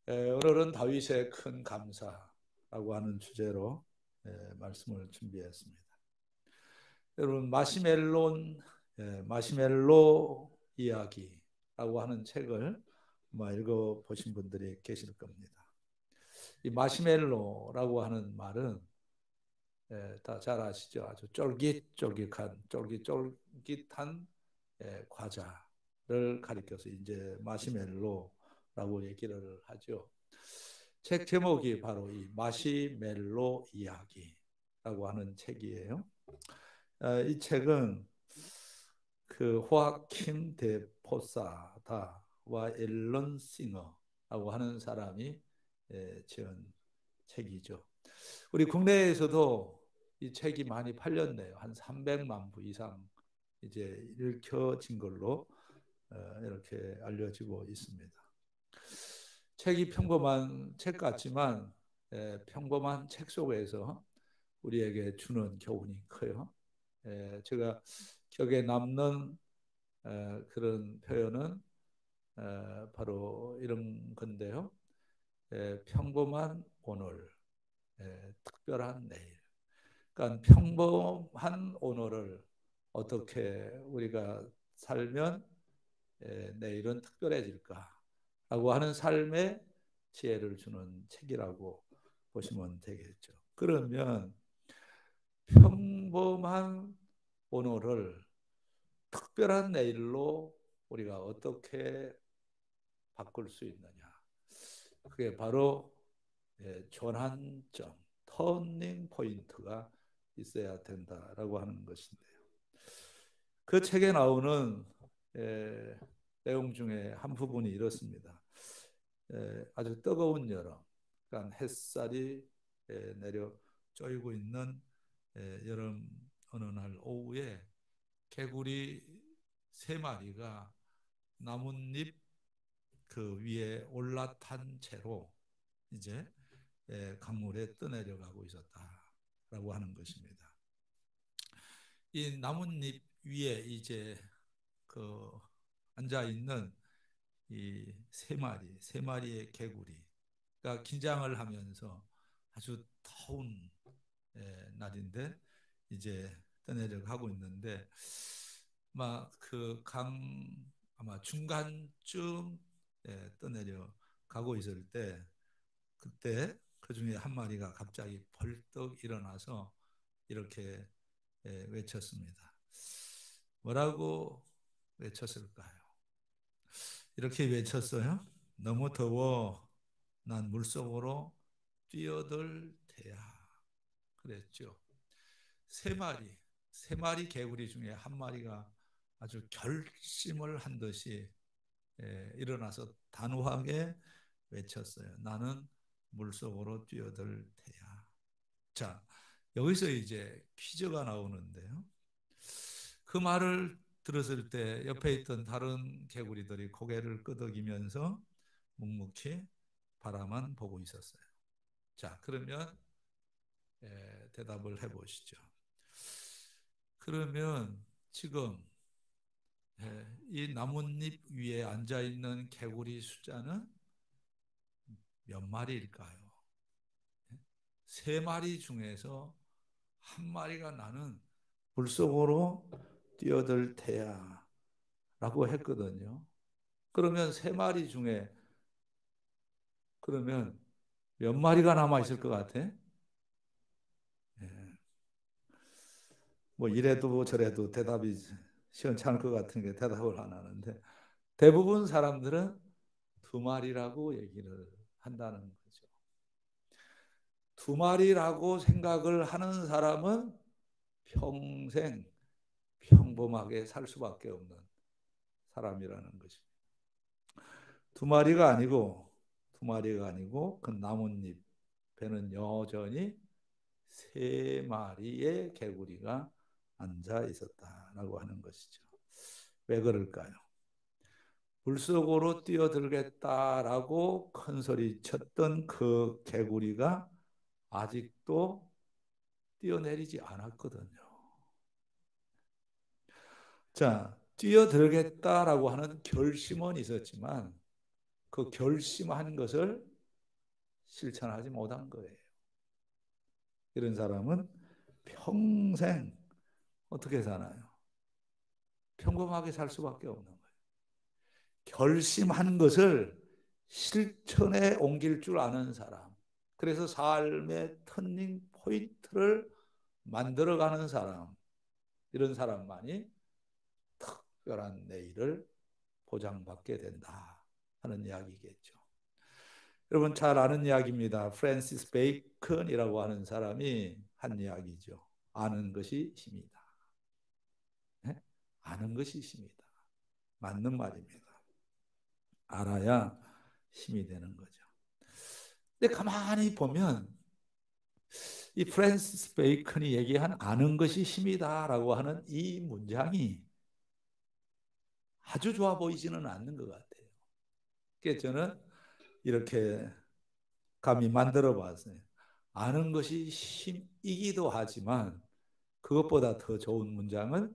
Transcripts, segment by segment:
오늘은 다윗의 큰 감사라고 하는 주제로 말씀을 준비했습니다. 여러분 마시멜로 이야기라고 하는 책을 읽어보신 분들이 계실 겁니다. 이 마시멜로라고 하는 말은 다 잘 아시죠? 아주 쫄깃쫄깃한 과자를 가리켜서 이제 마시멜로라고 얘기를 하죠. 책 제목이 바로 이 마시멜로 이야기라고 하는 책이에요. 이 책은 그 호아킨 데 포사다와 앨런 싱어라고 하는 사람이 지은 책이죠. 우리 국내에서도 이 책이 많이 팔렸네요. 한 300만 부 이상 이제 읽혀진 걸로 이렇게 알려지고 있습니다. 책이 평범한 책 같지만 평범한 책 속에서 우리에게 주는 교훈이 커요. 제가 기억에 남는 그런 표현은 바로 이런 건데요. 평범한 오늘, 특별한 내일. 그러니까 평범한 오늘을 어떻게 우리가 살면 내일은 특별해질까라고 하는 삶의 지혜를 주는 책이라고 보시면 되겠죠. 그러면 평범한 오늘을 특별한 내일로 우리가 어떻게 바꿀 수 있느냐. 그게 바로 전환점, 터닝 포인트가 있어야 된다라고 하는 것인데요. 그 책에 나오는 내용 중에 한 부분이 이렇습니다. 아주 뜨거운 여름, 그러니까 햇살이 내려 쪼이고 있는 여름 어느 날 오후에 개구리 3마리가 나뭇잎 그 위에 올라탄 채로 이제 강물에 떠내려가고 있었다라고 하는 것입니다. 이 나뭇잎 위에 이제 그 앉아 있는 이 3마리의 개구리가 긴장을 하면서 아주 더운 날인데 이제 떠내려가고 있는데 막 그 강 아마 중간쯤 떠내려 가고 있을 때 그때 그 중에 한 마리가 갑자기 벌떡 일어나서 이렇게 외쳤습니다. 뭐라고 외쳤을까요? 이렇게 외쳤어요. 너무 더워. 난 물속으로 뛰어들 테야. 그랬죠. 3마리, 3마리 개구리 중에 한 마리가 아주 결심을 한 듯이 일어나서 단호하게 외쳤어요. 나는 물속으로 뛰어들 테야. 자, 여기서 이제 퀴즈가 나오는데요. 그 말을 들었을 때 옆에 있던 다른 개구리들이 고개를 끄덕이면서 묵묵히 바라만 보고 있었어요. 자, 그러면 대답을 해보시죠. 그러면 지금 이 나뭇잎 위에 앉아있는 개구리 숫자는 몇 마리일까요? 3마리 중에서 한 마리가 나는 물속으로 뛰어들 테야 라고 했거든요. 그러면 3마리 중에 그러면 몇 마리가 남아있을 것 같아? 뭐 이래도 저래도 대답이 시원찮을 것 같은 게 대답을 안 하는데 대부분 사람들은 2마리라고 얘기를 한다는 거죠. 2마리라고 생각을 하는 사람은 평생 평범하게 살 수밖에 없는 사람이라는 것입니다. 2마리가 아니고 그 나뭇잎에는 여전히 3마리의 개구리가 앉아 있었다라고 하는 것이죠. 왜 그럴까요? 물속으로 뛰어들겠다라고 큰 소리 쳤던 그 개구리가 아직도 뛰어내리지 않았거든요. 자, 뛰어들겠다라고 하는 결심은 있었지만 그 결심한 것을 실천하지 못한 거예요. 이런 사람은 평생 어떻게 사나요? 평범하게 살 수밖에 없는 거예요. 결심한 것을 실천에 옮길 줄 아는 사람. 그래서 삶의 터닝 포인트를 만들어가는 사람. 이런 사람만이 특별한 내일을 보장받게 된다 하는 이야기겠죠. 여러분 잘 아는 이야기입니다. 프랜시스 베이컨이라고 하는 사람이 한 이야기죠. 아는 것이 힘이다. 네? 아는 것이 힘이다. 맞는 말입니다. 알아야 힘이 되는 거죠. 근데 가만히 보면 이 프랜시스 베이컨이 얘기한 아는 것이 힘이다라고 하는 이 문장이 아주 좋아 보이지는 않는 것 같아요. 그래서 저는 이렇게 감히 만들어 봤어요. 아는 것이 힘이기도 하지만 그것보다 더 좋은 문장은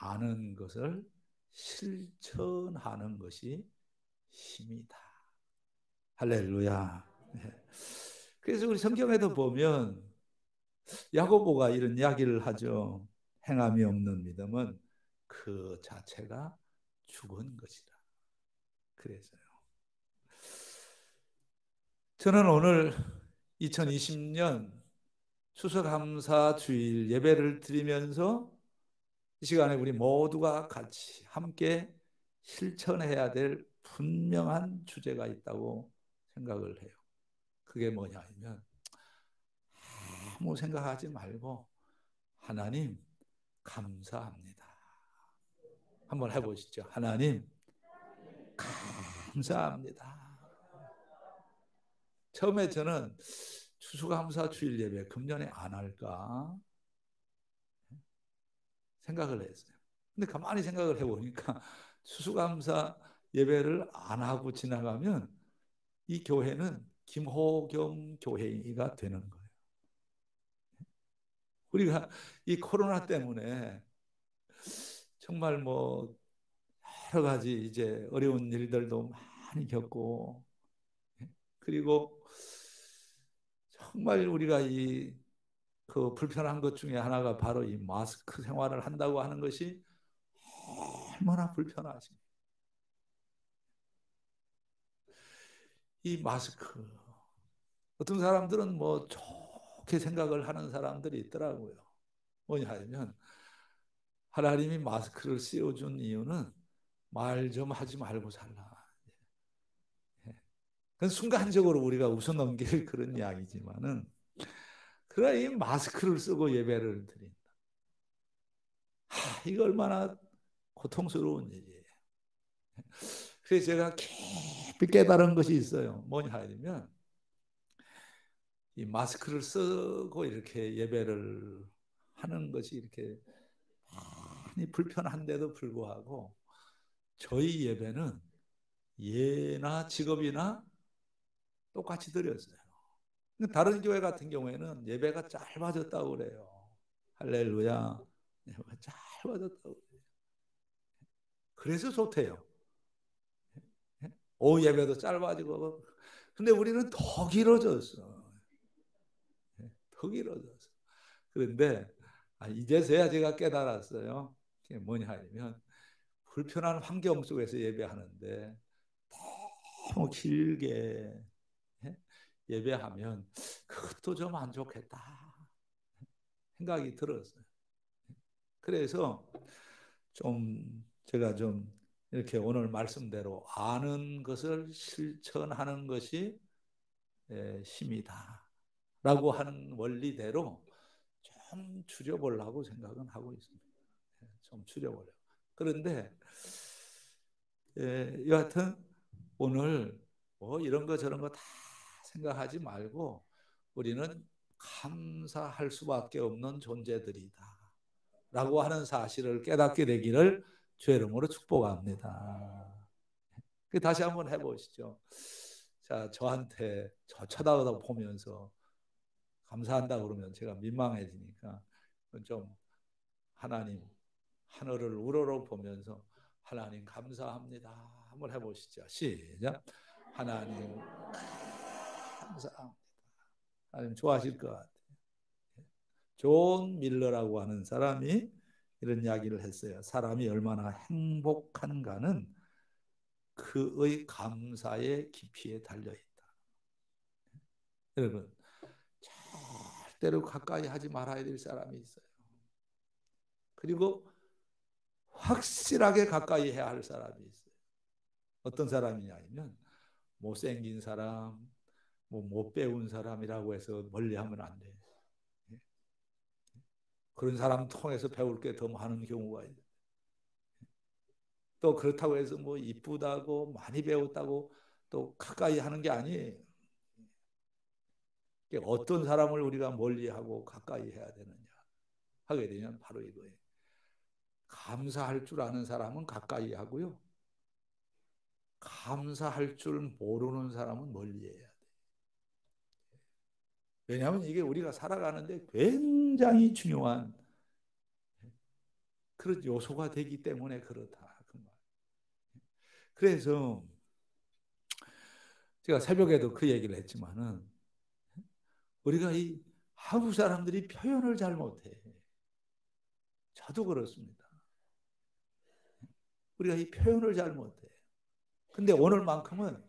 아는 것을 실천하는 것이 힘이다. 할렐루야. 그래서 우리 성경에도 보면 야고보가 이런 이야기를 하죠. 행함이 없는 믿음은 그 자체가 죽은 것이다. 그래서요. 저는 오늘 2020년 추수감사 주일 예배를 드리면서 이 시간에 우리 모두가 같이 함께 실천해야 될 분명한 주제가 있다고 생각을 해요. 그게 뭐냐 하면 아무 생각하지 말고 하나님 감사합니다. 한번 해보시죠. 하나님 감사합니다. 처음에 저는 추수감사 주일 예배 금년에 안 할까 생각을 했어요. 근데 가만히 생각을 해보니까 추수감사 예배를 안 하고 지나가면 이 교회는 김호겸 교회가 되는 거예요. 우리가 이 코로나 때문에 정말 뭐 여러 가지 이제 어려운 일들도 많이 겪고 그리고 정말 우리가 이 그 불편한 것 중에 하나가 바로 이 마스크 생활을 한다고 하는 것이 얼마나 불편하십니까? 이 마스크 어떤 사람들은 뭐 좋게 생각을 하는 사람들이 있더라고요. 뭐냐 하면 하나님이 마스크를 씌워준 이유는 말 좀 하지 말고 살라. 그건 순간적으로 우리가 웃어 넘길 그런 이야기지만은 그래 이 마스크를 쓰고 예배를 드린다. 이거 얼마나 고통스러운 일이에요. 그래서 제가 깊이 깨달은 것이 있어요. 뭐냐 하면 이 마스크를 쓰고 이렇게 예배를 하는 것이 이렇게 많이 불편한데도 불구하고 저희 예배는 예나 직업이나 똑같이 드렸어요. 다른 교회 같은 경우에는 예배가 짧아졌다고 그래요. 할렐루야. 예배가 짧아졌다고 그래요. 그래서 좋대요. 오후 예배도 짧아지고 근데 우리는 더 길어졌어. 더 길어졌어. 그런데 이제서야 제가 깨달았어요. 그게 뭐냐 하면 불편한 환경 속에서 예배하는데 너무 길게 예배하면 그것도 좀 안 좋겠다 생각이 들었어요. 그래서 좀 제가 좀 이렇게 오늘 말씀대로 아는 것을 실천하는 것이 힘이다 라고 하는 원리대로 좀 줄여보려고 생각은 하고 있습니다. 좀 줄여보려고. 그런데 여하튼 오늘 뭐 이런 거 저런 거 다 생각하지 말고 우리는 감사할 수밖에 없는 존재들이다 라고 하는 사실을 깨닫게 되기를 주의 이름으로 축복합니다. 다시 한번 해보시죠. 자, 저한테 저 쳐다보면서 감사한다 그러면 제가 민망해지니까 좀 하나님 하늘을 우러러 보면서 하나님 감사합니다 한번 해보시죠. 시작. 하나님 감사합니다. 아니면 좋아하실 것 같아요. 존 밀러라고 하는 사람이 이런 이야기를 했어요. 사람이 얼마나 행복한가는 그의 감사의 깊이에 달려 있다. 여러분, 절대로 가까이 하지 말아야 될 사람이 있어요. 그리고 확실하게 가까이 해야 할 사람이 있어요. 어떤 사람이냐면 못생긴 사람, 못 배운 사람이라고 해서 멀리하면 안 돼요. 그런 사람 통해서 배울 게 더 많은 경우가 있어요. 또 그렇다고 해서 뭐 이쁘다고 많이 배웠다고 또 가까이 하는 게 아니에요. 어떤 사람을 우리가 멀리하고 가까이 해야 되느냐 하게 되면 바로 이거예요. 감사할 줄 아는 사람은 가까이 하고요. 감사할 줄 모르는 사람은 멀리해야 돼요. 왜냐하면 이게 우리가 살아가는데 굉장히 중요한 그런 요소가 되기 때문에 그렇다. 그래서 제가 새벽에도 그 얘기를 했지만은 우리가 이 한국 사람들이 표현을 잘 못해. 저도 그렇습니다. 우리가 이 표현을 잘 못해. 근데 오늘만큼은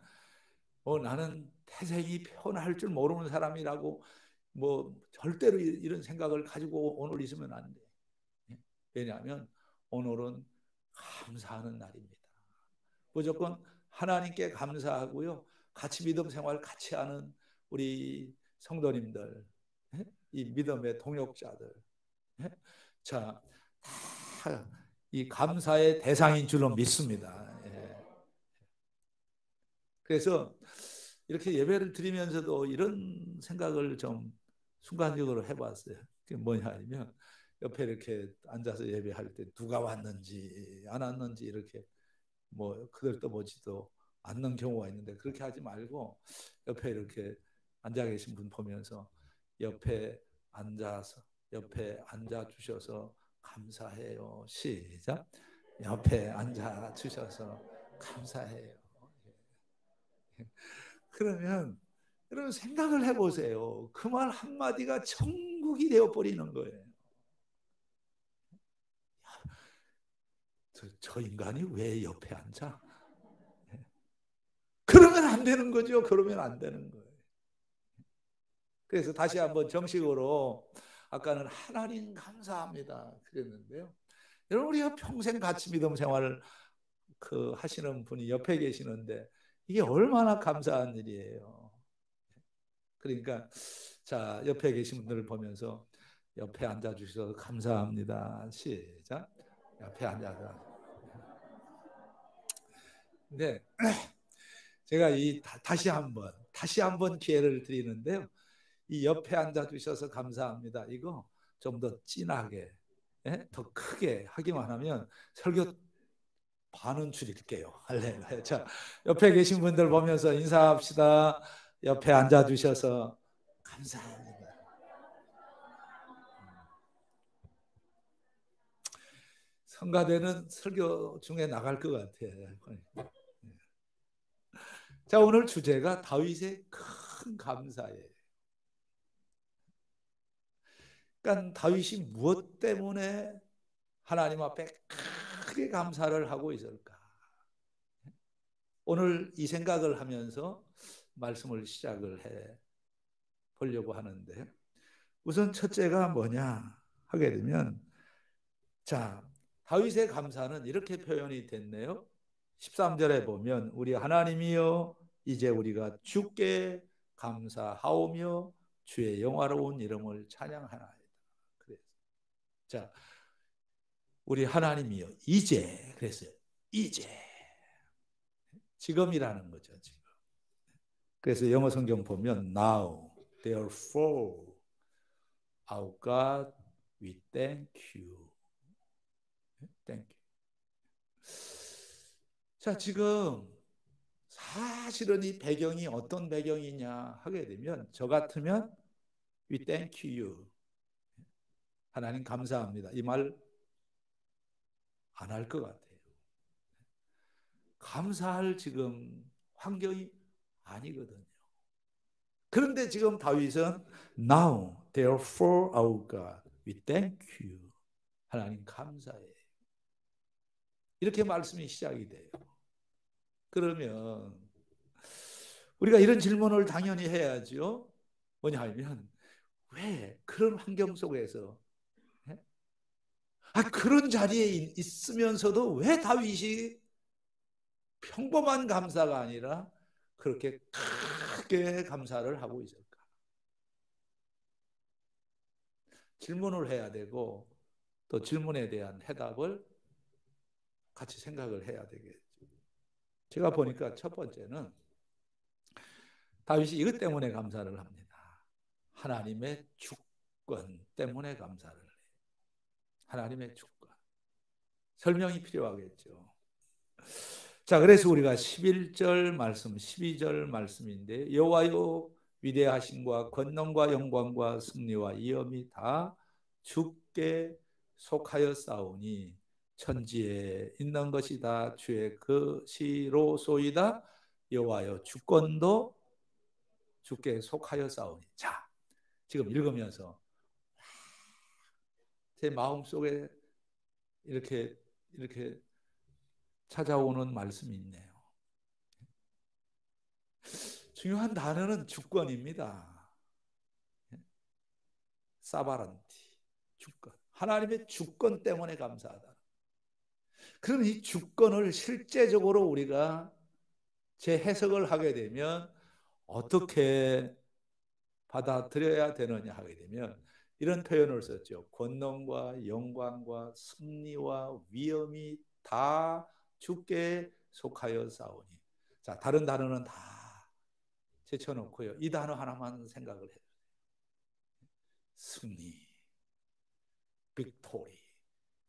나는 태생이 표현할 줄 모르는 사람이라고 뭐 절대로 이런 생각을 가지고 오늘 있으면 안 돼. 왜냐하면 오늘은 감사하는 날입니다. 무조건 하나님께 감사하고요. 같이 믿음 생활 같이 하는 우리 성도님들, 이 믿음의 동역자들, 자, 다 이 감사의 대상인 줄로 믿습니다. 그래서 이렇게 예배를 드리면서도 이런 생각을 좀 순간적으로 해봤어요. 그게 뭐냐 하면 옆에 이렇게 앉아서 예배할 때 누가 왔는지 안 왔는지 이렇게 뭐 그들 떠보지도 않는 경우가 있는데 그렇게 하지 말고 옆에 이렇게 앉아 계신 분 보면서 옆에 앉아서 옆에 앉아 주셔서 감사해요. 시작. 옆에 앉아 주셔서 감사해요. 그러면 여러분 생각을 해보세요. 그 말 한마디가 천국이 되어버리는 거예요. 저 인간이 왜 옆에 앉아? 그러면 안 되는 거죠. 그러면 안 되는 거예요. 그래서 다시 한번 정식으로 아까는 하나님 감사합니다 그랬는데요. 여러분 우리가 평생 같이 믿음 생활을 하시는 분이 옆에 계시는데 이게 얼마나 감사한 일이에요. 그러니까 자 옆에 계신 분들을 보면서 옆에 앉아 주셔서 감사합니다. 시작. 옆에 앉아서. 근데 제가 다시 한번 기회를 드리는데요. 이 옆에 앉아 주셔서 감사합니다. 이거 좀 더 진하게, 더 크게 하기만 하면 설교 반은 줄일게요. 할렐루야. 자, 옆에 계신 분들 보면서 인사합시다. 옆에 앉아 주셔서 감사합니다. 성가대는 설교 중에 나갈 것 같아요. 자, 오늘 주제가 다윗의 큰 감사예요. 그러니까 다윗이 무엇 때문에 하나님 앞에 크게 감사를 하고 있을까? 오늘 이 생각을 하면서 말씀을 시작을 해 보려고 하는데 우선 첫째가 뭐냐 하게 되면 자, 다윗의 감사는 이렇게 표현이 됐네요. 13절에 보면 우리 하나님이여 이제 우리가 주께 감사하오며 주의 영화로운 이름을 찬양하나이다. 그래서 자, 우리 하나님이여 이제 그랬어요. 이제 지금이라는 거죠. 지금. 그래서 영어 성경 보면 now, therefore, our God, we thank you. Thank you. 자, 지금 사실은 이 배경이 어떤 배경이냐 하게 되면 저 같으면 we thank you. 하나님 감사합니다. 이 말 안 할 것 같아요. 감사할 지금 환경이 아니거든요. 그런데 지금 다윗은 Now, therefore, our God, we thank you. 하나님 감사해. 이렇게 말씀이 시작이 돼요. 그러면 우리가 이런 질문을 당연히 해야죠. 뭐냐 하면 왜 그런 환경 속에서 그런 자리에 있으면서도 왜 다윗이 평범한 감사가 아니라 그렇게 크게 감사를 하고 있을까? 질문을 해야 되고 또 질문에 대한 해답을 같이 생각을 해야 되겠죠. 제가 보니까 첫 번째는 다윗이 이것 때문에 감사를 합니다. 하나님의 주권 때문에 감사를 해요. 하나님의 주권. 설명이 필요하겠죠. 자, 그래서 우리가 11절 말씀, 12절 말씀인데 여호와여 위대하심과 권능과 영광과 승리와 위엄이 다 주께 속하여 싸우니 천지에 있는 것이 다 주의 것이로소이다. 여호와여 주권도 주께 속하여 싸우니. 자, 지금 읽으면서 제 마음속에 이렇게 찾아오는 말씀이 있네요. 중요한 단어는 주권입니다. 사바란티, 주권. 하나님의 주권 때문에 감사하다. 그럼 이 주권을 실제적으로 우리가 재해석을 하게 되면 어떻게 받아들여야 되느냐 하게 되면 이런 표현을 썼죠. 권능과 영광과 승리와 위엄이 다 주께 속하여 싸우니. 자, 다른 단어는 다 제쳐놓고요. 이 단어 하나만 생각을 해요. 승리, 빅토리,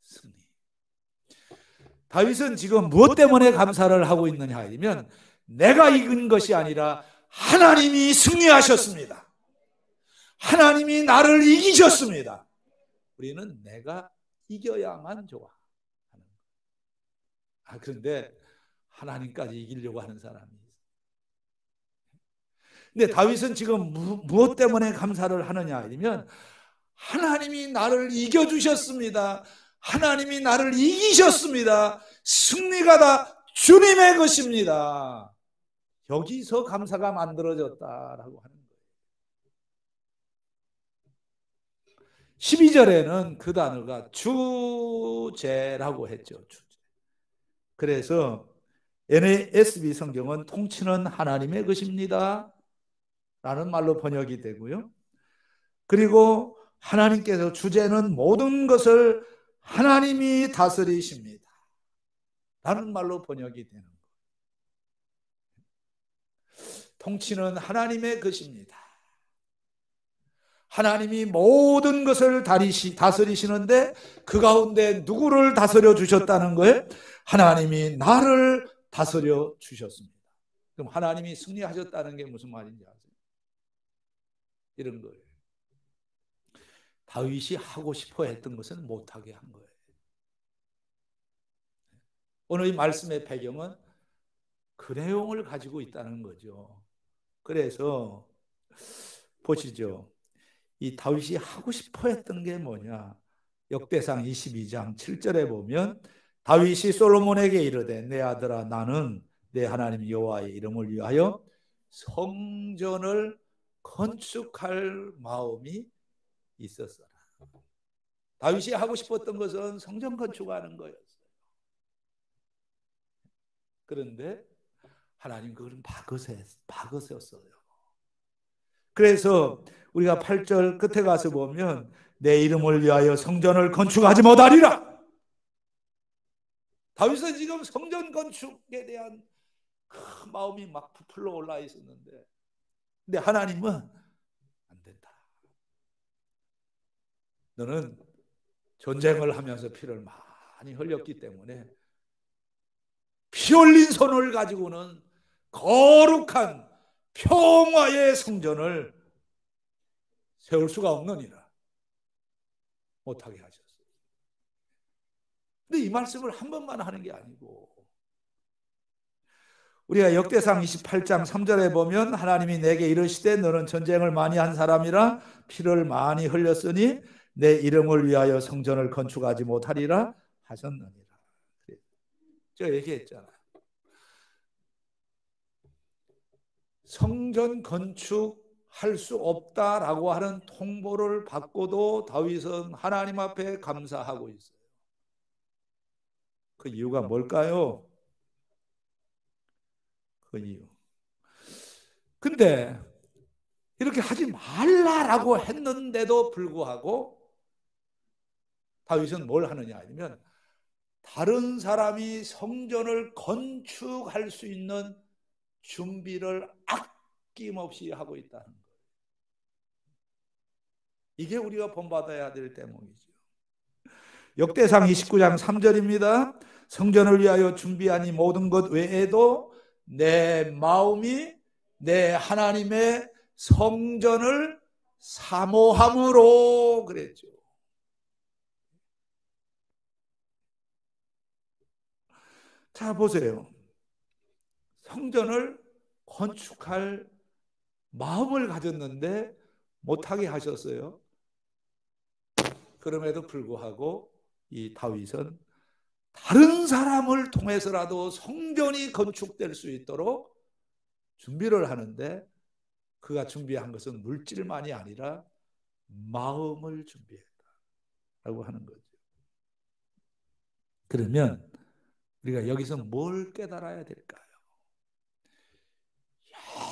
승리. 다윗은 지금 무엇 때문에 감사를 하고 있느냐 하면 내가 이긴 것이 아니라 하나님이 승리하셨습니다. 하나님이 나를 이기셨습니다. 우리는 내가 이겨야만 좋아. 그런데 하나님까지 이기려고 하는 사람이 있어요. 근데 다윗은 지금 무엇 때문에 감사를 하느냐 하면 하나님이 나를 이겨주셨습니다. 하나님이 나를 이기셨습니다. 승리가 다 주님의 것입니다. 여기서 감사가 만들어졌다라고 하는 거예요. 12절에는 그 단어가 주제라고 했죠. 주제. 그래서 NASB 성경은 통치는 하나님의 것입니다 라는 말로 번역이 되고요. 그리고 하나님께서 주제는 모든 것을 하나님이 다스리십니다 라는 말로 번역이 되는 거예요. 통치는 하나님의 것입니다. 하나님이 모든 것을 다스리시는데 그 가운데 누구를 다스려 주셨다는 거예요? 하나님이 나를 다스려 주셨습니다. 그럼 하나님이 승리하셨다는 게 무슨 말인지 아세요? 이런 거예요. 다윗이 하고 싶어 했던 것은 못하게 한 거예요. 오늘 이 말씀의 배경은 그 내용을 가지고 있다는 거죠. 그래서 보시죠. 이 다윗이 하고 싶어 했던 게 뭐냐? 역대상 22장 7절에 보면 다윗이 솔로몬에게 이르되 내 아들아 나는 내 하나님 여호와의 이름을 위하여 성전을 건축할 마음이 있었어라. 다윗이 하고 싶었던 것은 성전 건축하는 거였어요. 그런데 하나님 그걸 박으셨어요. 그래서 우리가 8절 끝에 가서 보면 내 이름을 위하여 성전을 건축하지 못하리라. 다윗은 지금 성전 건축에 대한 그 마음이 막 부풀러 올라 있었는데 근데 하나님은 안 된다. 너는 전쟁을 하면서 피를 많이 흘렸기 때문에 피 흘린 손을 가지고는 거룩한 평화의 성전을 세울 수가 없느니라. 못하게 하셨어요. 근데 이 말씀을 한 번만 하는 게 아니고 우리가 역대상 28장 3절에 보면 하나님이 내게 이르시되 너는 전쟁을 많이 한 사람이라 피를 많이 흘렸으니 내 이름을 위하여 성전을 건축하지 못하리라 하셨느니라. 제가 얘기했잖아요. 성전 건축할 수 없다라고 하는 통보를 받고도 다윗은 하나님 앞에 감사하고 있어요. 그 이유가 뭘까요? 그 이유. 근데 이렇게 하지 말라라고 했는데도 불구하고 다윗은 뭘 하느냐 아니면 다른 사람이 성전을 건축할 수 있는 준비를 아낌없이 하고 있다는 거예요. 이게 우리가 본받아야 될 대목이죠. 역대상 29장 3절입니다. 성전을 위하여 준비한 이 모든 것 외에도 내 마음이 내 하나님의 성전을 사모함으로 그랬죠. 자, 보세요. 성전을 건축할 마음을 가졌는데 못하게 하셨어요. 그럼에도 불구하고 이 다윗은 다른 사람을 통해서라도 성전이 건축될 수 있도록 준비를 하는데 그가 준비한 것은 물질만이 아니라 마음을 준비했다라고 하는 거죠. 그러면 우리가 여기서 뭘 깨달아야 될까요?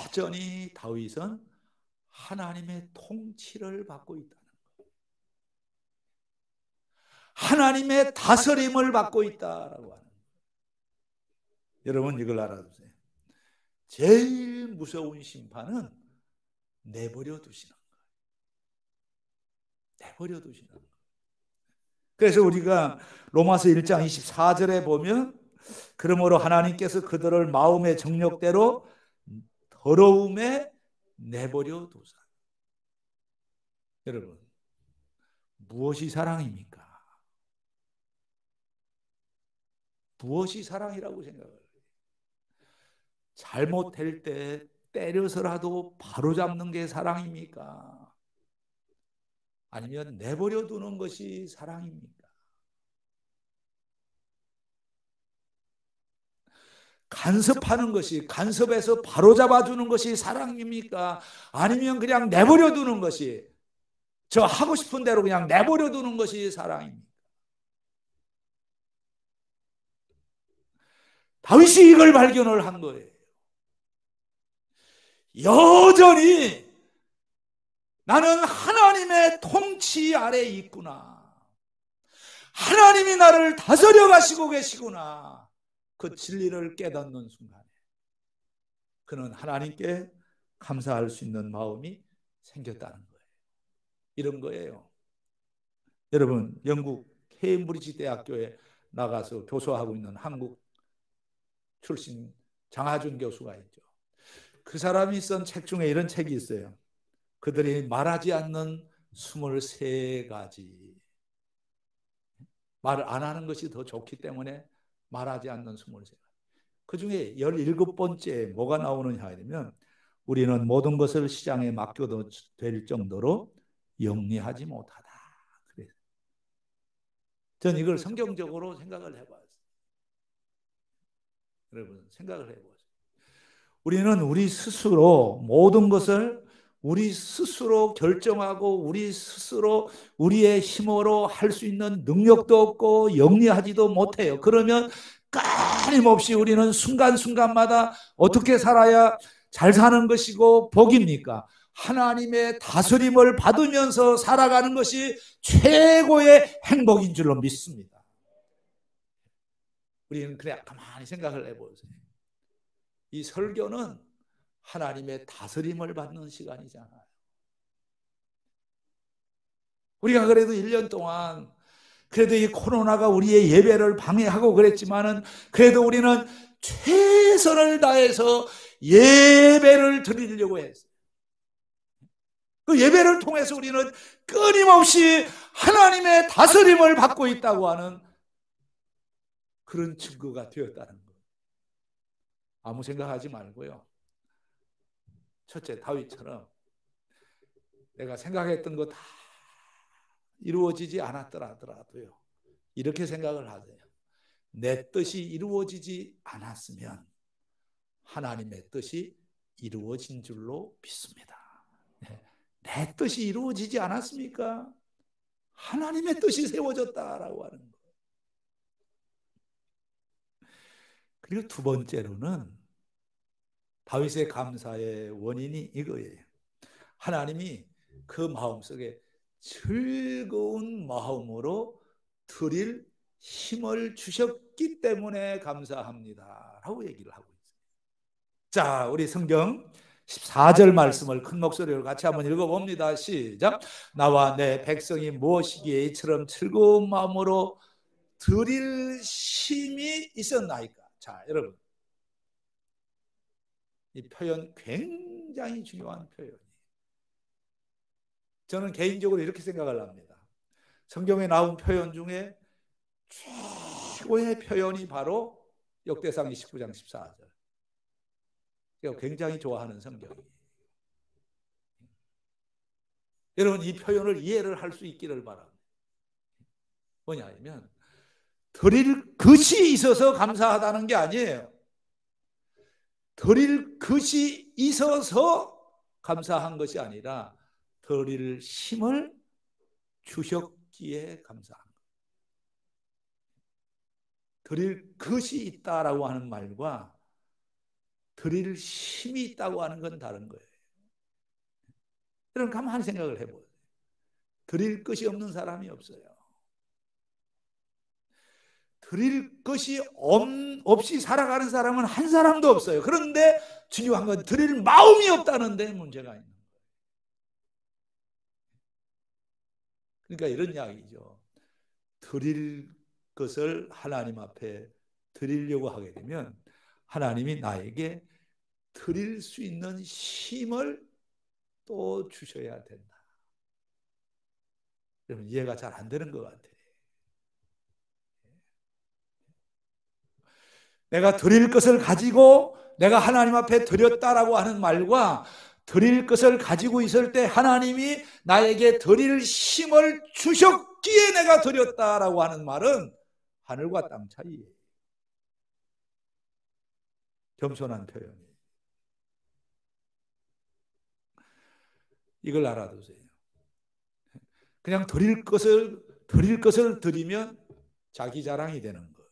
여전히 다윗은 하나님의 통치를 받고 있다는 거예요. 하나님의 다스림을 받고 있다라고 하는 거예요. 여러분 이걸 알아두세요. 제일 무서운 심판은 내버려 두시는 거예요. 내버려 두시는 거예요. 그래서 우리가 로마서 1장 24절에 보면 그러므로 하나님께서 그들을 마음의 정욕대로 더러움에 내버려 두사. 여러분 무엇이 사랑입니까? 무엇이 사랑이라고 생각을 해요? 잘못될 때 때려서라도 바로잡는 게 사랑입니까? 아니면 내버려 두는 것이 사랑입니까? 간섭하는 것이, 간섭해서 바로잡아주는 것이 사랑입니까? 아니면 그냥 내버려 두는 것이, 저 하고 싶은 대로 그냥 내버려 두는 것이 사랑입니까? 다윗이 이걸 발견을 한 거예요. 여전히 나는 하나님의 통치 아래에 있구나. 하나님이 나를 다스려 가시고 계시구나. 그 진리를 깨닫는 순간에 그는 하나님께 감사할 수 있는 마음이 생겼다는 거예요. 이런 거예요. 여러분 영국 케임브리지 대학교에 나가서 교수하고 있는 한국 출신 장하준 교수가 있죠. 그 사람이 쓴 책 중에 이런 책이 있어요. 그들이 말하지 않는 23가지. 말을 안 하는 것이 더 좋기 때문에 말하지 않는 23가지. 그 중에 17번째 뭐가 나오느냐 하면 우리는 모든 것을 시장에 맡겨도 될 정도로 영리하지 못하다. 그래서 저는 이걸 성경적으로 생각을 해봤어요. 여러분 생각을 해보세요. 우리는 우리 스스로 모든 것을 우리 스스로 결정하고 우리 스스로 우리의 힘으로 할 수 있는 능력도 없고 영리하지도 못해요. 그러면 끊임없이 우리는 순간순간마다 어떻게 살아야 잘 사는 것이고 복입니까? 하나님의 다스림을 받으면서 살아가는 것이 최고의 행복인 줄로 믿습니다. 우리는 그래 가만히 생각을 해보세요. 이 설교는 하나님의 다스림을 받는 시간이잖아요. 우리가 그래도 1년 동안 그래도 이 코로나가 우리의 예배를 방해하고 그랬지만은 그래도 우리는 최선을 다해서 예배를 드리려고 했어요. 그 예배를 통해서 우리는 끊임없이 하나님의 다스림을 받고 있다고 하는 그런 증거가 되었다는 거예요. 아무 생각하지 말고요. 첫째 다윗처럼 내가 생각했던 거 다 이루어지지 않았더라도요. 이렇게 생각을 하세요. 내 뜻이 이루어지지 않았으면 하나님의 뜻이 이루어진 줄로 믿습니다. 내 뜻이 이루어지지 않았습니까? 하나님의 뜻이 세워졌다라고 하는 거예요. 그리고 두 번째로는 다윗의 감사의 원인이 이거예요. 하나님이 그 마음속에 즐거운 마음으로 드릴 힘을 주셨기 때문에 감사합니다 라고 얘기를 하고 있어요. 자, 우리 성경 14절 말씀을 큰 목소리로 같이 한번 읽어봅니다. 시작. 나와 내 백성이 무엇이기에 이처럼 즐거운 마음으로 드릴 힘이 있었나이까. 자, 여러분, 이 표현 굉장히 중요한 표현이에요. 저는 개인적으로 이렇게 생각을 합니다. 성경에 나온 표현 중에 최고의 표현이 바로 역대상 29장 14절. 제가 굉장히 좋아하는 성경이에요. 여러분, 이 표현을 이해를 할 수 있기를 바랍니다. 뭐냐면 드릴 것이 있어서 감사하다는 게 아니에요. 드릴 것이 있어서 감사한 것이 아니라 드릴 힘을 주셨기에 감사한 거예요. 드릴 것이 있다라고 하는 말과 드릴 힘이 있다고 하는 건 다른 거예요. 여러분 가만히 생각을 해보세요. 드릴 것이 없는 사람이 없어요. 드릴 것이 없이 살아가는 사람은 한 사람도 없어요. 그런데 중요한 건 드릴 마음이 없다는 데 문제가 있는 거예요. 그러니까 이런 이야기죠. 드릴 것을 하나님 앞에 드리려고 하게 되면 하나님이 나에게 드릴 수 있는 힘을 또 주셔야 된다. 여러분 이해가 잘 안 되는 것 같아요. 내가 드릴 것을 가지고 내가 하나님 앞에 드렸다라고 하는 말과 드릴 것을 가지고 있을 때 하나님이 나에게 드릴 힘을 주셨기에 내가 드렸다라고 하는 말은 하늘과 땅 차이예요. 겸손한 표현이에요. 이걸 알아두세요. 그냥 드릴 것을 드리면 자기 자랑이 되는 거예요.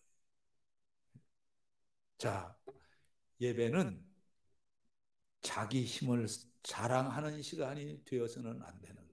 자, 예배는 자기 힘을 자랑하는 시간이 되어서는 안 되는 거예요.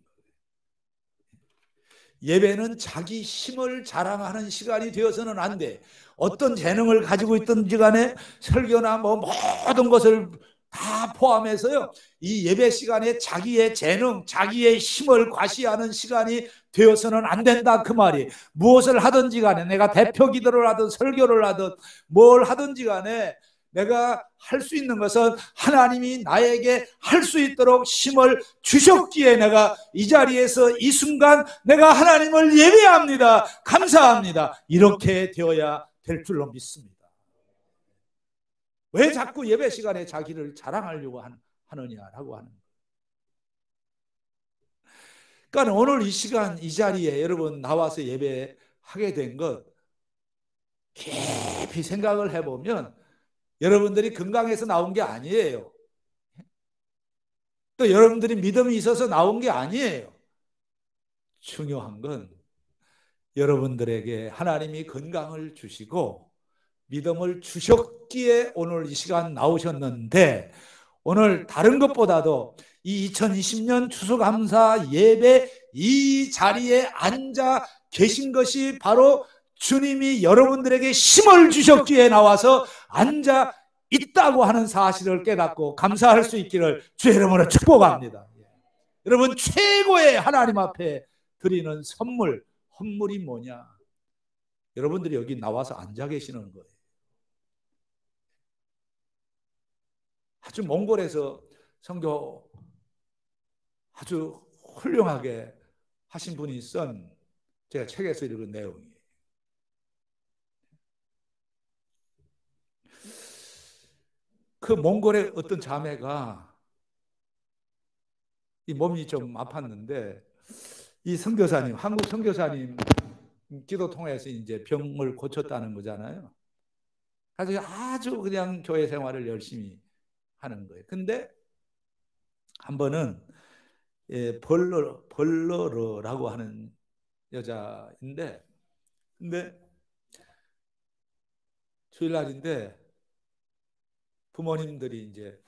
예배는 자기 힘을 자랑하는 시간이 되어서는 안 돼. 어떤 재능을 가지고 있든지 간에 설교나 모든 것을 다 포함해서요. 이 예배 시간에 자기의 재능, 자기의 힘을 과시하는 시간이 되어서는 안 된다 그 말이. 무엇을 하든지 간에 내가 대표 기도를 하든 설교를 하든 뭘 하든지 간에 내가 할 수 있는 것은 하나님이 나에게 할 수 있도록 힘을 주셨기에 내가 이 자리에서 이 순간 내가 하나님을 예배합니다. 감사합니다. 이렇게 되어야 될 줄로 믿습니다. 왜 자꾸 예배 시간에 자기를 자랑하려고 하느냐라고 하는 거예요. 그러니까 오늘 이 시간 이 자리에 여러분 나와서 예배하게 된 것 깊이 생각을 해보면 여러분들이 건강해서 나온 게 아니에요. 또 여러분들이 믿음이 있어서 나온 게 아니에요. 중요한 건 여러분들에게 하나님이 건강을 주시고 믿음을 주셨기에 오늘 이 시간 나오셨는데 오늘 다른 것보다도 이 2020년 추수감사 예배 이 자리에 앉아 계신 것이 바로 주님이 여러분들에게 힘을 주셨기에 나와서 앉아 있다고 하는 사실을 깨닫고 감사할 수 있기를 주의 이름으로 축복합니다. 여러분 최고의 하나님 앞에 드리는 헌물이 뭐냐? 여러분들이 여기 나와서 앉아 계시는 거예요. 아주 몽골에서 선교 아주 훌륭하게 하신 분이 쓴 제가 책에서 읽은 내용이에요. 그 몽골의 어떤 자매가 이 몸이 좀 아팠는데 이 선교사님, 한국 선교사님 기도 통해서 이제 병을 고쳤다는 거잖아요. 그래서 아주 그냥 교회 생활을 열심히 하는 거예요. 근데 한 번은 벌러라고 하는 여자인데, 근데 주일날인데 부모님들이 이제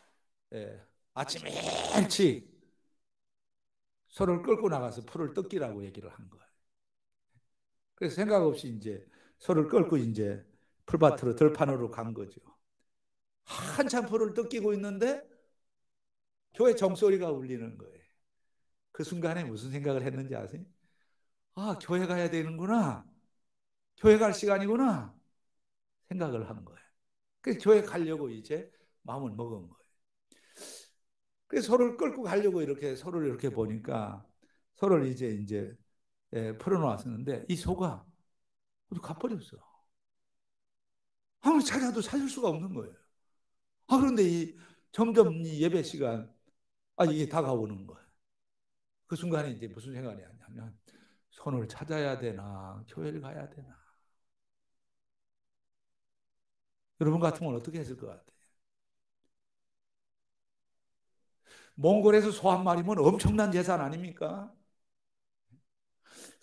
아침 일찍 소를 끌고 나가서 풀을 뜯기라고 얘기를 한 거예요. 그래서 생각 없이 이제 소를 끌고 이제 풀밭으로 들판으로 간 거죠. 한참 풀을 뜯기고 있는데 교회 종소리가 울리는 거예요. 그 순간에 무슨 생각을 했는지 아세요? 아, 교회 가야 되는구나. 교회 갈 시간이구나. 생각을 한 거예요. 그래서 교회 가려고 이제 마음을 먹은 거예요. 그래서 소를 끌고 가려고 이렇게 소를 이렇게 보니까 소를 이제 풀어놓았었는데 이 소가 어디 가버렸어. 아무리 찾아도 찾을 수가 없는 거예요. 아, 그런데 점점 이 예배 시간, 이게 다가오는 거예요. 그 순간에 이제 무슨 생각이 나냐면, 손을 찾아야 되나, 교회를 가야 되나. 여러분 같으면 어떻게 했을 것 같아요? 몽골에서 소 한 마리면 엄청난 재산 아닙니까?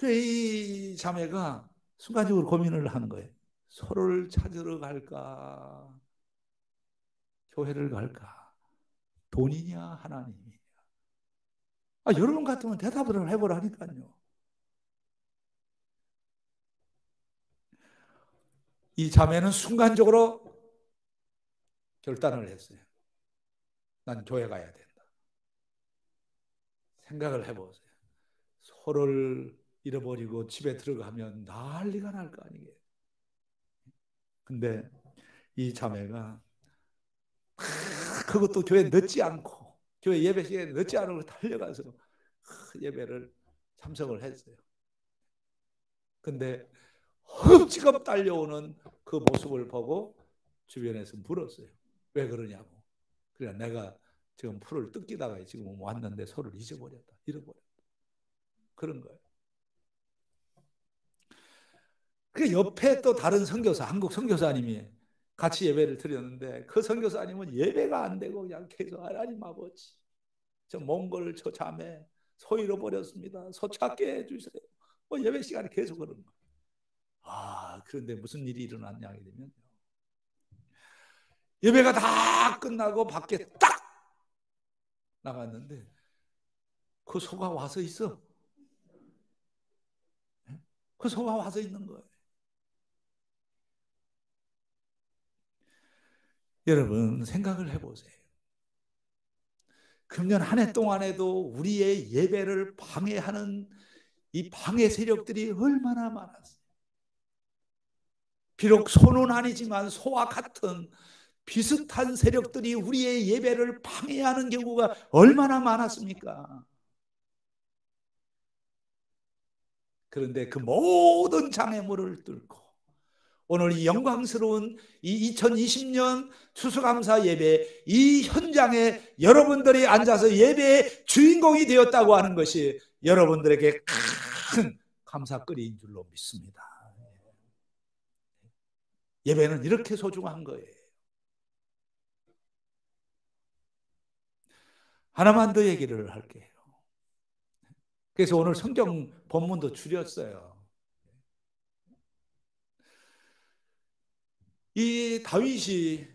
이 자매가 순간적으로 고민을 하는 거예요. 소를 찾으러 갈까? 교회를 갈까? 돈이냐, 하나님이냐? 여러분 같으면 대답을 해보라니까요. 이 자매는 순간적으로 결단을 했어요. 난 교회 가야 된다. 생각을 해보세요. 소를 잃어버리고 집에 들어가면 난리가 날 거 아니에요. 근데 이 자매가 그것도 교회 늦지 않고 교회 예배 시간에 늦지 않고 달려가서 예배를 참석을 했어요. 근데 흠치겁 달려오는 그 모습을 보고 주변에서 물었어요. 왜 그러냐고. 그래, 내가 지금 풀을 뜯기다가 지금 왔는데 소를 잊어버렸다. 잃어버렸다. 그런 거예요. 그 옆에 또 다른 선교사, 한국 선교사님이 같이 예배를 드렸는데 그 선교사님은 예배가 안 되고 그냥 계속 하나님 아버지, 저 몽골 저 자매 소 잃어버렸습니다. 소 찾게 해주세요. 예배 시간에 계속 그런 거예요. 그런데 무슨 일이 일어났냐 하게 되면 예배가 다 끝나고 밖에 딱 나갔는데 그 소가 와서 있어. 그 소가 와서 있는 거예요. 여러분 생각을 해보세요. 금년 한 해 동안에도 우리의 예배를 방해하는 이 방해 세력들이 얼마나 많았어요. 비록 소는 아니지만 소와 같은 비슷한 세력들이 우리의 예배를 방해하는 경우가 얼마나 많았습니까? 그런데 그 모든 장애물을 뚫고 오늘 이 영광스러운 이 2020년 추수감사 예배 이 현장에 여러분들이 앉아서 예배의 주인공이 되었다고 하는 것이 여러분들에게 큰 감사거리인 줄로 믿습니다. 예배는 이렇게 소중한 거예요. 하나만 더 얘기를 할게요. 그래서 오늘 성경 본문도 줄였어요. 이 다윗이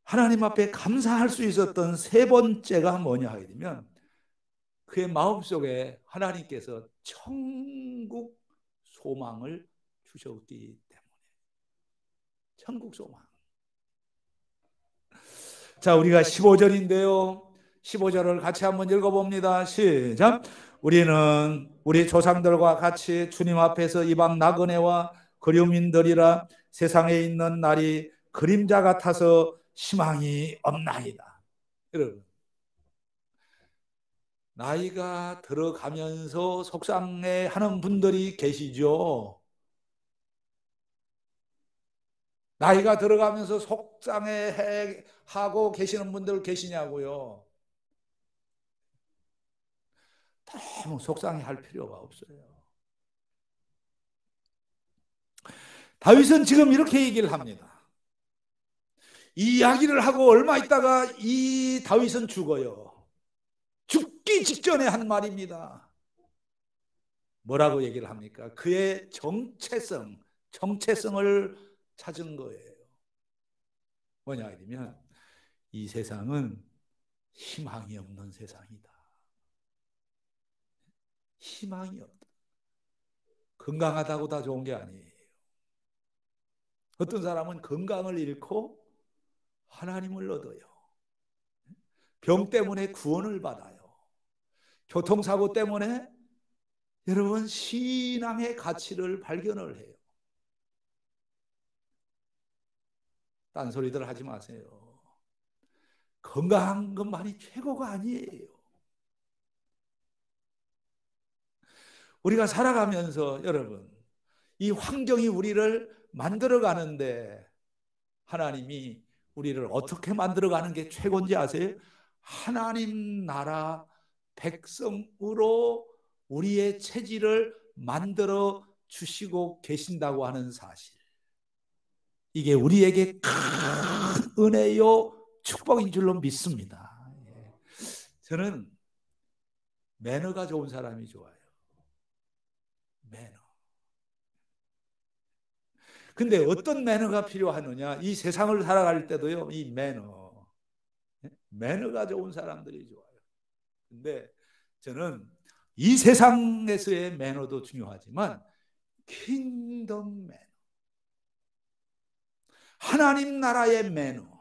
하나님 앞에 감사할 수 있었던 세 번째가 뭐냐 하게 되면 그의 마음속에 하나님께서 천국 소망을 주셨기 때문에. 천국 소망. 자, 우리가 15절인데요. 15절을 같이 한번 읽어봅니다. 시작. 우리는 우리 조상들과 같이 주님 앞에서 이방 나그네와 거류민들이라 세상에 있는 날이 그림자 같아서 희망이 없나이다. 여러분, 나이가 들어가면서 속상해하는 분들이 계시죠. 나이가 들어가면서 속상해 하고 계시는 분들 계시냐고요? 너무 속상해 할 필요가 없어요. 다윗은 지금 이렇게 얘기를 합니다. 이 이야기를 하고 얼마 있다가 이 다윗은 죽어요. 죽기 직전에 한 말입니다. 뭐라고 얘기를 합니까? 그의 정체성을 찾은 거예요. 뭐냐 하면 이 세상은 희망이 없는 세상이다. 희망이 없다. 건강하다고 다 좋은 게 아니에요. 어떤 사람은 건강을 잃고 하나님을 얻어요. 병 때문에 구원을 받아요. 교통사고 때문에 여러분 신앙의 가치를 발견을 해요. 딴소리들 하지 마세요. 건강한 것만이 최고가 아니에요. 우리가 살아가면서 여러분 이 환경이 우리를 만들어가는데 하나님이 우리를 어떻게 만들어가는 게 최고인지 아세요? 하나님 나라 백성으로 우리의 체질을 만들어 주시고 계신다고 하는 사실. 이게 우리에게 큰 은혜요 축복인 줄로 믿습니다. 저는 매너가 좋은 사람이 좋아요. 매너. 근데 어떤 매너가 필요하느냐? 이 세상을 살아갈 때도요, 이 매너가 좋은 사람들이 좋아요. 근데 저는 이 세상에서의 매너도 중요하지만 킹덤 매너, 하나님 나라의 매너.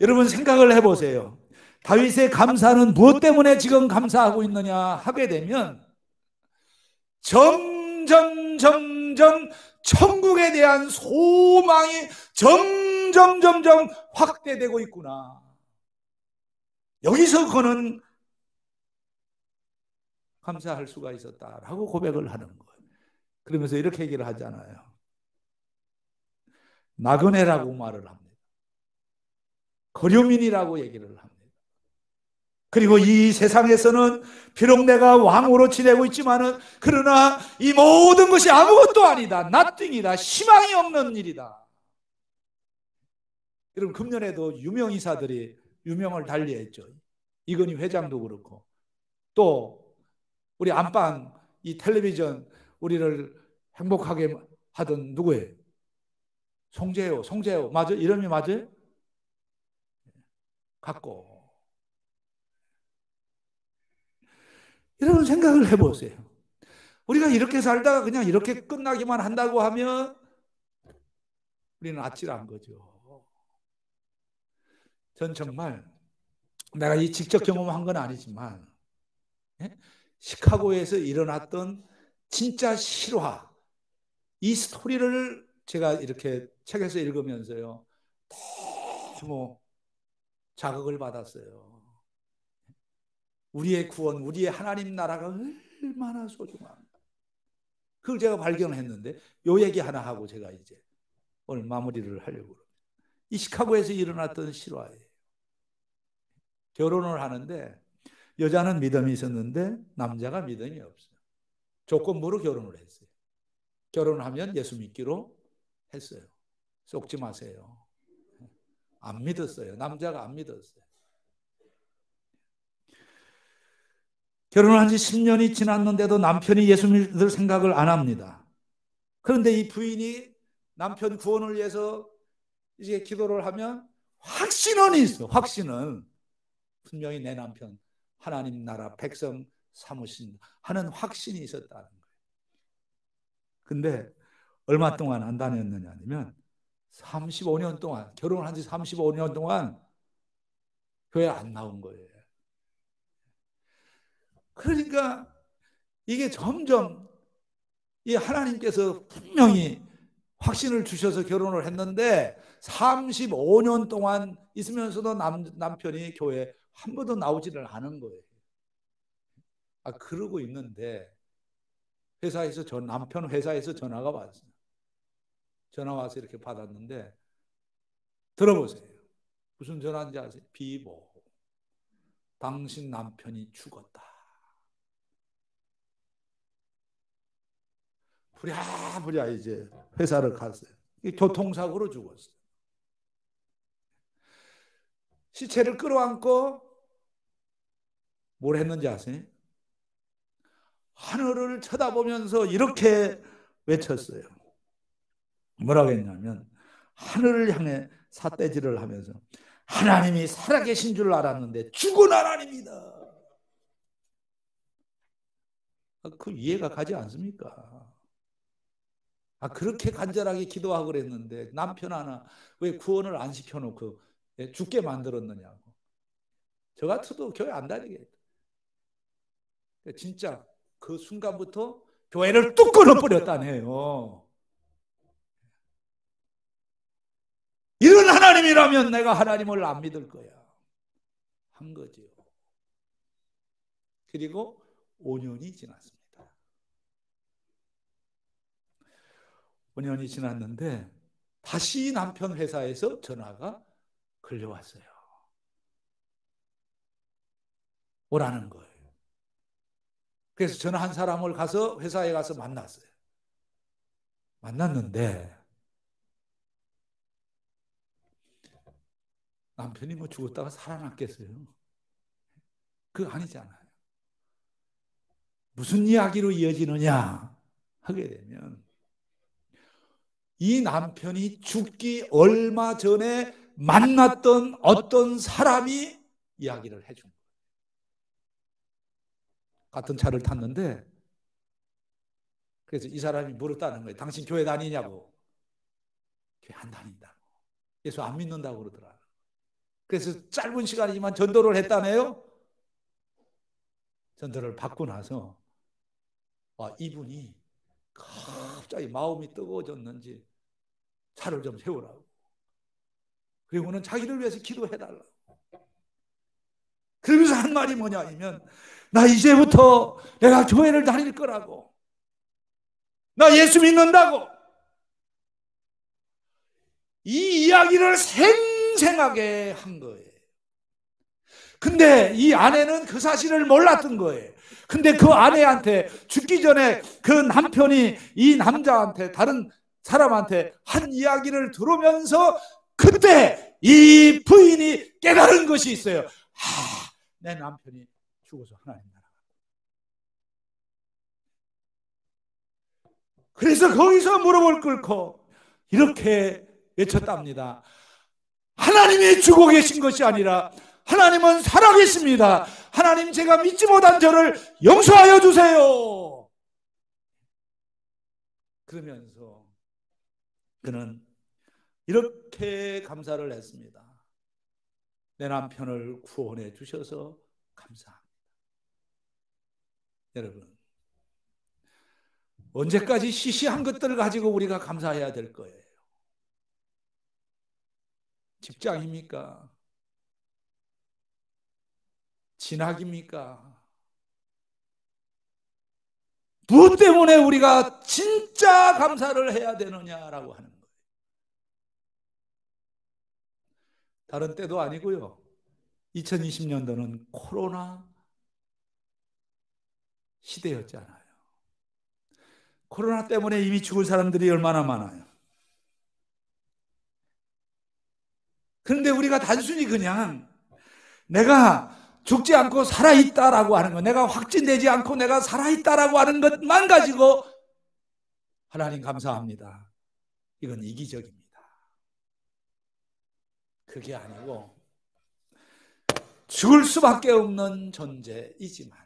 여러분 생각을 해보세요. 다윗의 감사는 무엇 때문에 지금 감사하고 있느냐 하게 되면 점점 천국에 대한 소망이 점점 확대되고 있구나. 여기서 그는 감사할 수가 있었다라고 고백을 하는 거예요. 그러면서 이렇게 얘기를 하잖아요. 나그네라고 말을 합니다. 거류민이라고 얘기를 합니다. 그리고 이 세상에서는 비록 내가 왕으로 지내고 있지만은 그러나 이 모든 것이 아무것도 아니다. nothing이다. 희망이 없는 일이다. 여러분 금년에도 유명인사들이 유명을 달리했죠. 이건희 회장도 그렇고 또 우리 안방 이 텔레비전 우리를 행복하게 하던 누구예요? 송재호 맞아요? 이름이 맞아요? 갖고 여러분 생각을 해보세요. 우리가 이렇게 살다가 그냥 이렇게 끝나기만 한다고 하면 우리는 아찔한 거죠. 전 정말 내가 이 직접 경험한 건 아니지만 시카고에서 일어났던 진짜 실화 이 스토리를 제가 이렇게 책에서 읽으면서요 너무 자극을 받았어요. 우리의 구원, 우리의 하나님 나라가 얼마나 소중한가. 그걸 제가 발견했는데 요 얘기 하나 하고 제가 이제 오늘 마무리를 하려고 합니다. 이 시카고에서 일어났던 실화예요. 결혼을 하는데 여자는 믿음이 있었는데 남자가 믿음이 없어요. 조건부로 결혼을 했어요. 결혼하면 예수 믿기로 했어요. 속지 마세요. 안 믿었어요. 남자가 안 믿었어요. 결혼한 지 10년이 지났는데도 남편이 예수 믿을 생각을 안 합니다. 그런데 이 부인이 남편 구원을 위해서 이제 기도를 하면 확신은 있어. 확신은 분명히 내 남편 하나님 나라 백성 삼으신 하는 확신이 있었다는 거예요. 근데 얼마 동안 안 다녔느냐 하면 35년 동안 결혼한 지 35년 동안 교회 안 나온 거예요. 그러니까 이게 점점 이 하나님께서 분명히 확신을 주셔서 결혼을 했는데 35년 동안 있으면서도 남편이 교회 한 번도 나오지를 않은 거예요. 그러고 있는데 회사에서 남편 회사에서 전화가 왔어요. 전화 와서 이렇게 받았는데 들어보세요. 무슨 전화인지 아세요? 비보. 당신 남편이 죽었다. 부랴부랴 이제 회사를 갔어요. 교통사고로 죽었어요. 시체를 끌어안고 뭘 했는지 아세요? 하늘을 쳐다보면서 이렇게 외쳤어요. 뭐라고 했냐면 하늘을 향해 삿대질을 하면서 하나님이 살아계신 줄 알았는데 죽은 하나님이다. 그 이해가 가지 않습니까? 그렇게 간절하게 기도하고 그랬는데 남편 하나 왜 구원을 안 시켜놓고 죽게 만들었느냐고. 저 같아도 교회 안 다니겠다. 진짜 그 순간부터 교회를 뚝 끊어버렸다네요. 이런 하나님이라면 내가 하나님을 안 믿을 거야 한 거죠. 그리고 5년이 지났습니다. 5년이 지났는데 다시 남편 회사에서 전화가 걸려왔어요. 오라는 거예요. 그래서 전화한 사람을 가서 회사에 가서 만났어요. 만났는데 남편이 뭐 죽었다가 살아났겠어요? 그거 아니잖아요. 무슨 이야기로 이어지느냐 하게 되면 이 남편이 죽기 얼마 전에 만났던 어떤 사람이 이야기를 해준 거예요. 같은 차를 탔는데 그래서 이 사람이 물었다는 거예요. 당신 교회 다니냐고. 교회 안 다닌다고. 예수 안 믿는다고 그러더라. 그래서 짧은 시간이지만 전도를 했다네요. 전도를 받고 나서 이분이 갑자기 마음이 뜨거워졌는지 차를 좀 세우라고. 그리고는 자기를 위해서 기도해달라고. 그러면서 한 말이 뭐냐면 나 이제부터 내가 교회를 다닐 거라고. 나 예수 믿는다고. 이 이야기를 생생하게 한 거예요. 근데 이 아내는 그 사실을 몰랐던 거예요. 근데 그 아내한테 죽기 전에 그 남편이 이 남자한테 다른 사람한테 한 이야기를 들으면서 그때 이 부인이 깨달은 것이 있어요. 내 남편이 죽어서 하나님 나라. 그래서 거기서 무릎을 꿇고 이렇게 외쳤답니다. 하나님이 죽어 계신 것이 아니라 하나님은 살아계십니다. 하나님, 제가 믿지 못한 저를 용서하여 주세요. 그러면서 그는 이렇게 감사를 했습니다. 내 남편을 구원해 주셔서 감사합니다. 여러분, 언제까지 시시한 것들을 가지고 우리가 감사해야 될 거예요? 직장입니까? 진학입니까? 무엇 때문에 우리가 진짜 감사를 해야 되느냐라고 하는 거예요. 다른 때도 아니고요. 2020년도는 코로나 시대였잖아요. 코로나 때문에 이미 죽을 사람들이 얼마나 많아요. 그런데 우리가 단순히 그냥 내가 죽지 않고 살아있다라고 하는 것, 내가 확진되지 않고 내가 살아있다라고 하는 것만 가지고 하나님 감사합니다. 이건 이기적입니다. 그게 아니고 죽을 수밖에 없는 존재이지만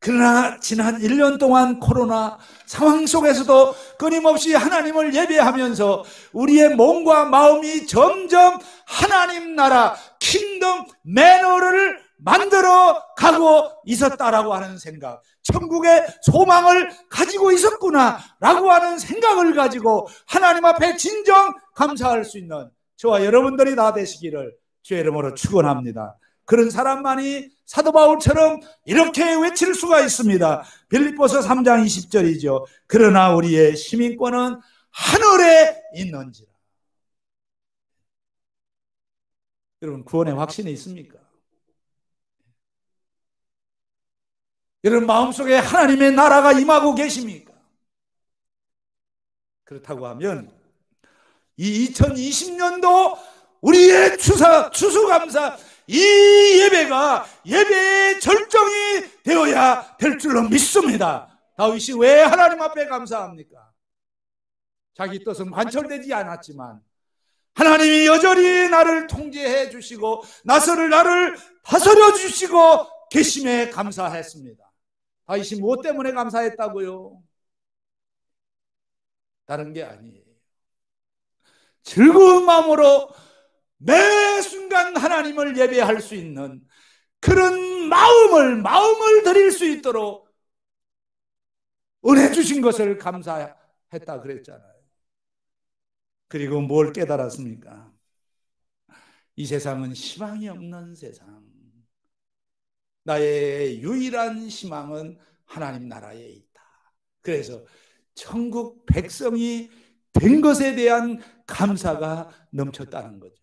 그러나 지난 1년 동안 코로나 상황 속에서도 끊임없이 하나님을 예배하면서 우리의 몸과 마음이 점점 하나님 나라 킹덤 매너를 만들어 가고 있었다라고 하는 생각, 천국의 소망을 가지고 있었구나라고 하는 생각을 가지고 하나님 앞에 진정 감사할 수 있는 저와 여러분들이 다 되시기를 주의 이름으로 축원합니다. 그런 사람만이 사도 바울처럼 이렇게 외칠 수가 있습니다. 빌립보서 3장 20절이죠. 그러나 우리의 시민권은 하늘에 있는지라. 여러분, 구원의 확신이 있습니까? 여러분 마음속에 하나님의 나라가 임하고 계십니까? 그렇다고 하면 이 2020년도 우리의 추수감사 이 예배가 예배의 절정이 되어야 될 줄로 믿습니다. 다윗이 왜 하나님 앞에 감사합니까? 자기 뜻은 관철되지 않았지만 하나님이 여전히 나를 통제해 주시고 나를 다스려 주시고 계심에 감사했습니다. 다윗이 무엇 때문에 감사했다고요? 다른 게 아니에요. 즐거운 마음으로 매 순간 하나님을 예배할 수 있는 그런 마음을 드릴 수 있도록 은혜 주신 것을 감사했다 그랬잖아요. 그리고 뭘 깨달았습니까? 이 세상은 희망이 없는 세상. 나의 유일한 희망은 하나님 나라에 있다. 그래서 천국 백성이 된 것에 대한 감사가 넘쳤다는 거죠.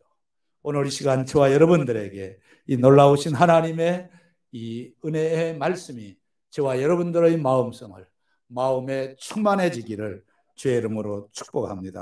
오늘 이 시간 저와 여러분들에게 이 놀라우신 하나님의 이 은혜의 말씀이 저와 여러분들의 마음에 충만해지기를 주의 이름으로 축복합니다.